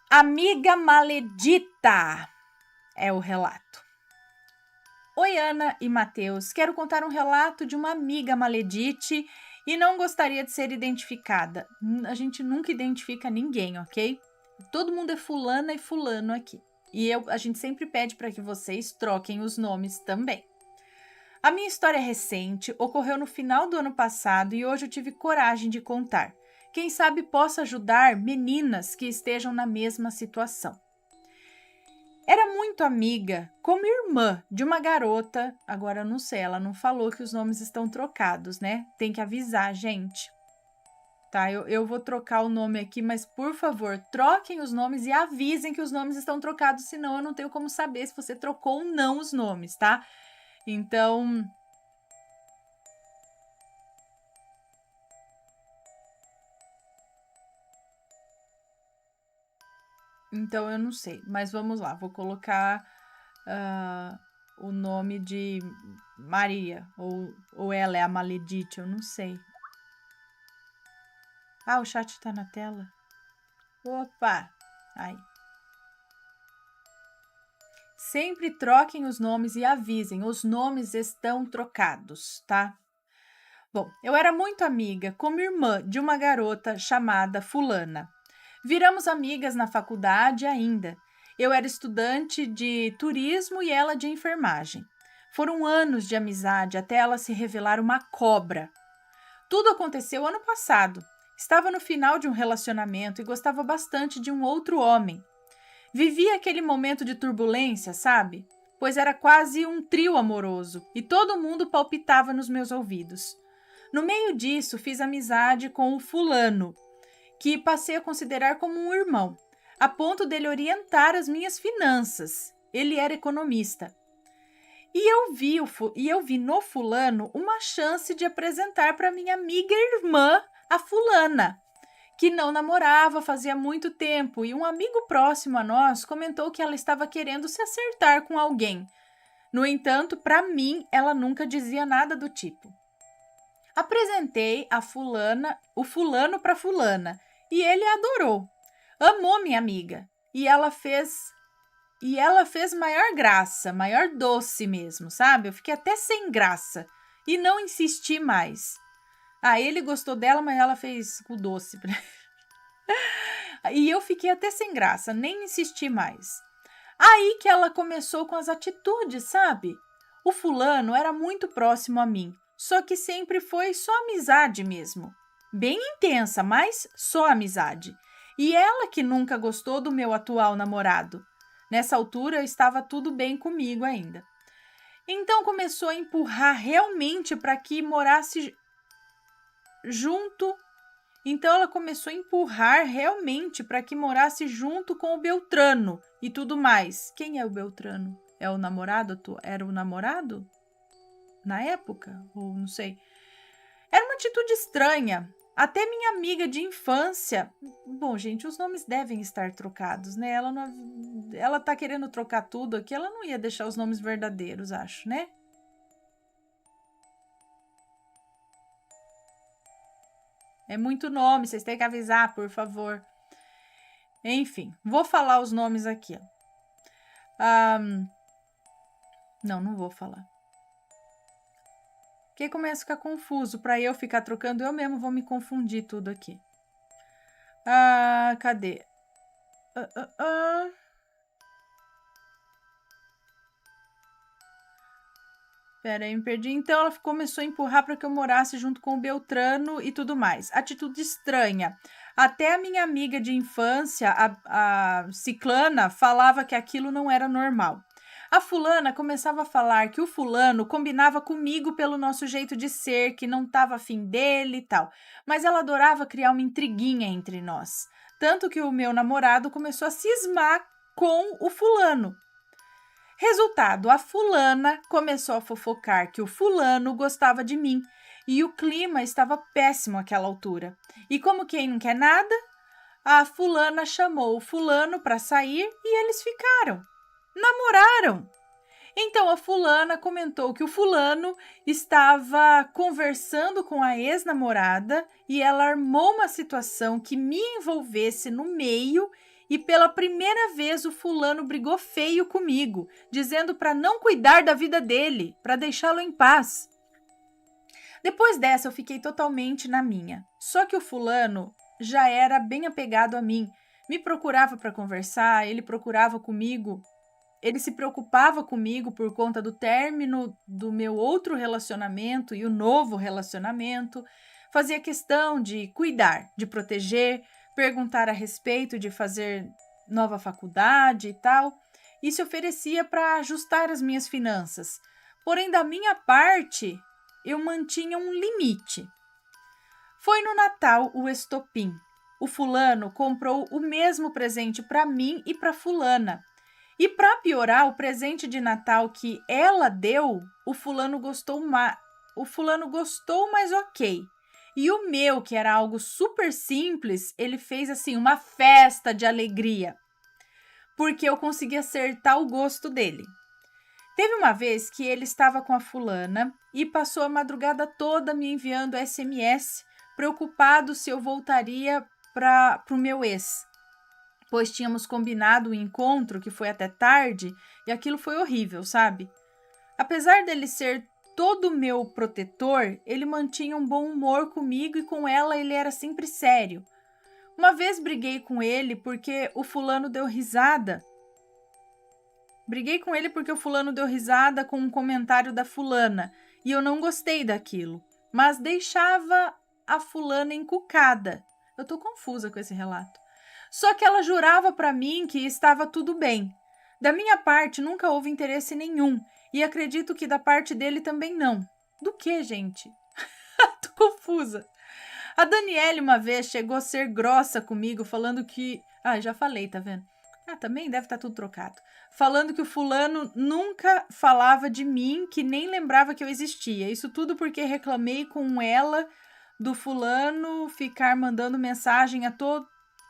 Amiga maledita é o relato. Oi, Ana e Matheus. Quero contar um relato de uma amiga maledite e não gostaria de ser identificada. A gente nunca identifica ninguém, ok? Todo mundo é fulana e fulano aqui. E a gente sempre pede para que vocês troquem os nomes também. A minha história é recente, ocorreu no final do ano passado e hoje eu tive coragem de contar. Quem sabe possa ajudar meninas que estejam na mesma situação. Era muito amiga, como irmã, de uma garota. Agora eu não sei, ela não falou que os nomes estão trocados, né? Tem que avisar, gente. Tá, eu vou trocar o nome aqui, mas por favor, troquem os nomes e avisem que os nomes estão trocados, senão eu não tenho como saber se você trocou ou não os nomes, tá? Então eu não sei, mas vamos lá, vou colocar o nome de Maria, ou ela é a maledite, eu não sei. Ah, o chat tá na tela. Opa! Aí. Sempre troquem os nomes e avisem, os nomes estão trocados, tá? Bom, eu era muito amiga, como irmã de uma garota chamada Fulana. Viramos amigas na faculdade ainda. Eu era estudante de turismo e ela de enfermagem. Foram anos de amizade até ela se revelar uma cobra. Tudo aconteceu ano passado. Estava no final de um relacionamento e gostava bastante de um outro homem. Vivia aquele momento de turbulência, sabe? Pois era quase um trio amoroso e todo mundo palpitava nos meus ouvidos. No meio disso, fiz amizade com o fulano, que passei a considerar como um irmão, a ponto dele orientar as minhas finanças. Ele era economista. E eu vi no fulano uma chance de apresentar para minha amiga irmã, a fulana, que não namorava fazia muito tempo, e um amigo próximo a nós comentou que ela estava querendo se acertar com alguém. No entanto, para mim, ela nunca dizia nada do tipo. Apresentei o fulano para fulana, e ele adorou. Amou minha amiga, e ela fez maior graça, maior doce mesmo, sabe? Eu fiquei até sem graça e não insisti mais. Ele gostou dela, mas ela fez o doce. E eu fiquei até sem graça, nem insisti mais. Aí que ela começou com as atitudes, sabe? O fulano era muito próximo a mim, só que sempre foi só amizade mesmo. Bem intensa, mas só amizade. E ela que nunca gostou do meu atual namorado. Nessa altura estava tudo bem comigo ainda. Então começou a empurrar realmente para que morasse junto. Então ela começou a empurrar realmente para que morasse junto com o Beltrano e tudo mais. Quem é o Beltrano? É o namorado? Era o namorado? Na época? Ou não sei. Era uma atitude estranha. Até minha amiga de infância. Bom, gente, os nomes devem estar trocados, né? Ela tá querendo trocar tudo aqui, ela não ia deixar os nomes verdadeiros, acho, né? É muito nome, vocês têm que avisar, por favor. Enfim, vou falar os nomes aqui. Não vou falar. Porque começa a ficar confuso. Para eu ficar trocando, eu mesmo vou me confundir tudo aqui. Cadê? Pera aí, me perdi. Então ela começou a empurrar para que eu morasse junto com o Beltrano e tudo mais. Atitude estranha. Até a minha amiga de infância, a Ciclana, falava que aquilo não era normal. A fulana começava a falar que o fulano combinava comigo pelo nosso jeito de ser, que não estava afim dele e tal. Mas ela adorava criar uma intriguinha entre nós. Tanto que o meu namorado começou a cismar com o fulano. Resultado, a fulana começou a fofocar que o fulano gostava de mim e o clima estava péssimo àquela altura. E como quem não quer nada, a fulana chamou o fulano para sair e eles ficaram. Namoraram. Então a fulana comentou que o fulano estava conversando com a ex-namorada e ela armou uma situação que me envolvesse no meio e pela primeira vez o fulano brigou feio comigo, dizendo para não cuidar da vida dele, para deixá-lo em paz. Depois dessa eu fiquei totalmente na minha, só que o fulano já era bem apegado a mim, me procurava para conversar, ele procurava comigo. Ele se preocupava comigo por conta do término do meu outro relacionamento e o novo relacionamento. Fazia questão de cuidar, de proteger, perguntar a respeito de fazer nova faculdade e tal. E se oferecia para ajustar as minhas finanças. Porém, da minha parte, eu mantinha um limite. Foi no Natal o estopim. O fulano comprou o mesmo presente para mim e para fulana. E para piorar, o presente de Natal que ela deu, o fulano gostou, mas ok. E o meu, que era algo super simples, ele fez assim uma festa de alegria, porque eu consegui acertar o gosto dele. Teve uma vez que ele estava com a fulana e passou a madrugada toda me enviando SMS, preocupado se eu voltaria para o meu ex. Pois tínhamos combinado o encontro, que foi até tarde, e aquilo foi horrível, sabe? Apesar dele ser todo meu protetor, ele mantinha um bom humor comigo e com ela ele era sempre sério. Uma vez briguei com ele porque o fulano deu risada. Com um comentário da fulana e eu não gostei daquilo, mas deixava a fulana encucada. Eu tô confusa com esse relato. Só que ela jurava para mim que estava tudo bem. Da minha parte, nunca houve interesse nenhum. E acredito que da parte dele também não. Do que, gente? Tô confusa. A Daniele uma vez chegou a ser grossa comigo, falando que... já falei, tá vendo? Também deve estar tudo trocado. Falando que o fulano nunca falava de mim, que nem lembrava que eu existia. Isso tudo porque reclamei com ela do fulano ficar mandando mensagem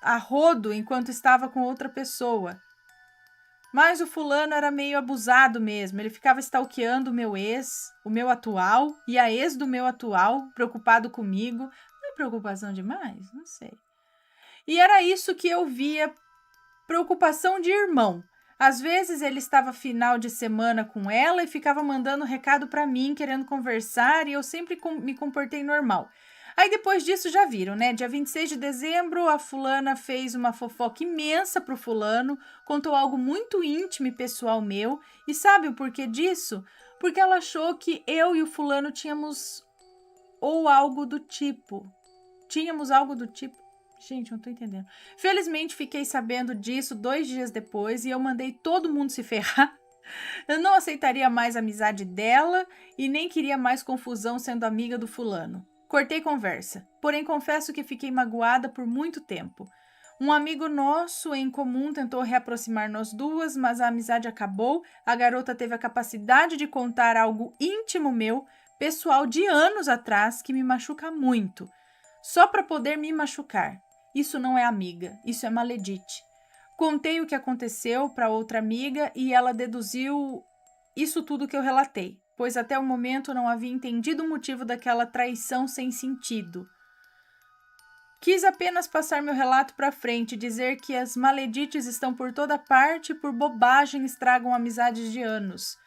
a rodo enquanto estava com outra pessoa. Mas o fulano era meio abusado mesmo. Ele ficava stalkeando o meu ex, o meu atual e a ex do meu atual, preocupado comigo. Não é preocupação demais? Não sei. E era isso que eu via, preocupação de irmão. Às vezes ele estava final de semana com ela e ficava mandando recado para mim, querendo conversar, e eu sempre me comportei normal. Aí depois disso já viram, né? Dia 26 de dezembro, a fulana fez uma fofoca imensa pro fulano, contou algo muito íntimo e pessoal meu. E sabe o porquê disso? Porque ela achou que eu e o fulano tínhamos algo do tipo. Gente, não tô entendendo. Felizmente, fiquei sabendo disso 2 dias depois e eu mandei todo mundo se ferrar. Eu não aceitaria mais a amizade dela e nem queria mais confusão sendo amiga do fulano. Cortei conversa, porém confesso que fiquei magoada por muito tempo. Um amigo nosso em comum tentou reaproximar nós duas, mas a amizade acabou. A garota teve a capacidade de contar algo íntimo meu, pessoal de anos atrás, que me machuca muito. Só para poder me machucar. Isso não é amiga, isso é maledite. Contei o que aconteceu para outra amiga e ela deduziu isso tudo que eu relatei, pois até o momento não havia entendido o motivo daquela traição sem sentido. Quis apenas passar meu relato para frente, dizer que as maledites estão por toda parte e por bobagem estragam amizades de anos.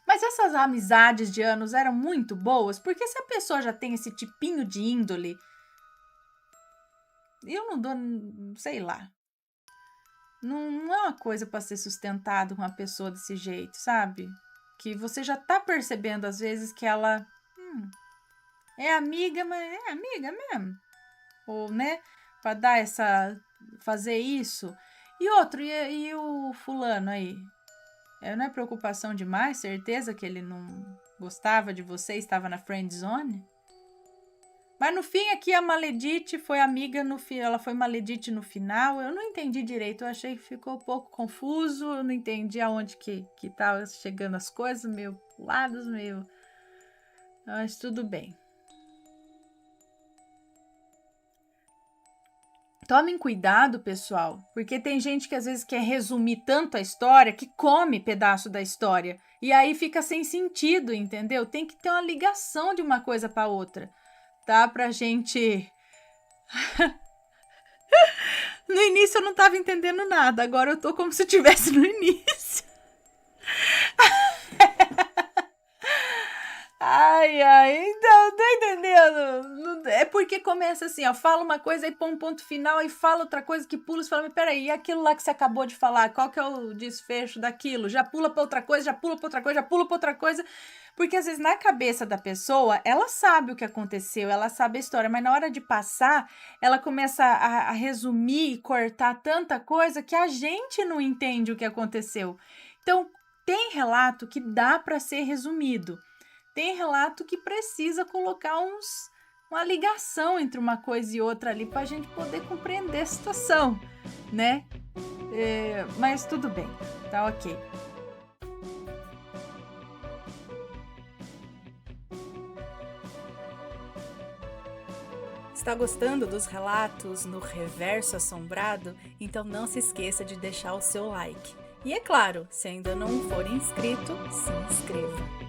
Mas essas amizades de anos eram muito boas, porque se a pessoa já tem esse tipinho de índole, eu não dou, sei lá. Não é uma coisa para ser sustentado com uma pessoa desse jeito, sabe? Que você já tá percebendo às vezes que ela é amiga, mas é amiga mesmo. Ou, né, para fazer isso. E outro, e o fulano aí? Não é preocupação demais? Certeza que ele não gostava de você, estava na friend zone? Mas no fim aqui a maledite foi amiga ela foi maledite no final. Eu não entendi direito, eu achei que ficou um pouco confuso, eu não entendi aonde que tava chegando as coisas, meio puladas, mas tudo bem. Tomem cuidado, pessoal, porque tem gente que às vezes quer resumir tanto a história que come pedaço da história e aí fica sem sentido, entendeu? Tem que ter uma ligação de uma coisa para outra. Tá? Pra gente No início eu não estava entendendo nada, agora eu tô como se estivesse no início. Ai, ai, então, tá entendendo? É porque começa assim, ó, fala uma coisa e põe um ponto final e fala outra coisa que pula e fala, mas peraí, e aquilo lá que você acabou de falar, qual que é o desfecho daquilo? Já pula pra outra coisa, já pula pra outra coisa, já pula pra outra coisa, porque às vezes na cabeça da pessoa, ela sabe o que aconteceu, ela sabe a história, mas na hora de passar, ela começa a resumir e cortar tanta coisa que a gente não entende o que aconteceu. Então, tem relato que dá para ser resumido. Tem relato que precisa colocar uma ligação entre uma coisa e outra ali para a gente poder compreender a situação, né? Mas tudo bem, tá ok. Está gostando dos relatos no Reverso Assombrado? Então não se esqueça de deixar o seu like. E é claro, se ainda não for inscrito, se inscreva.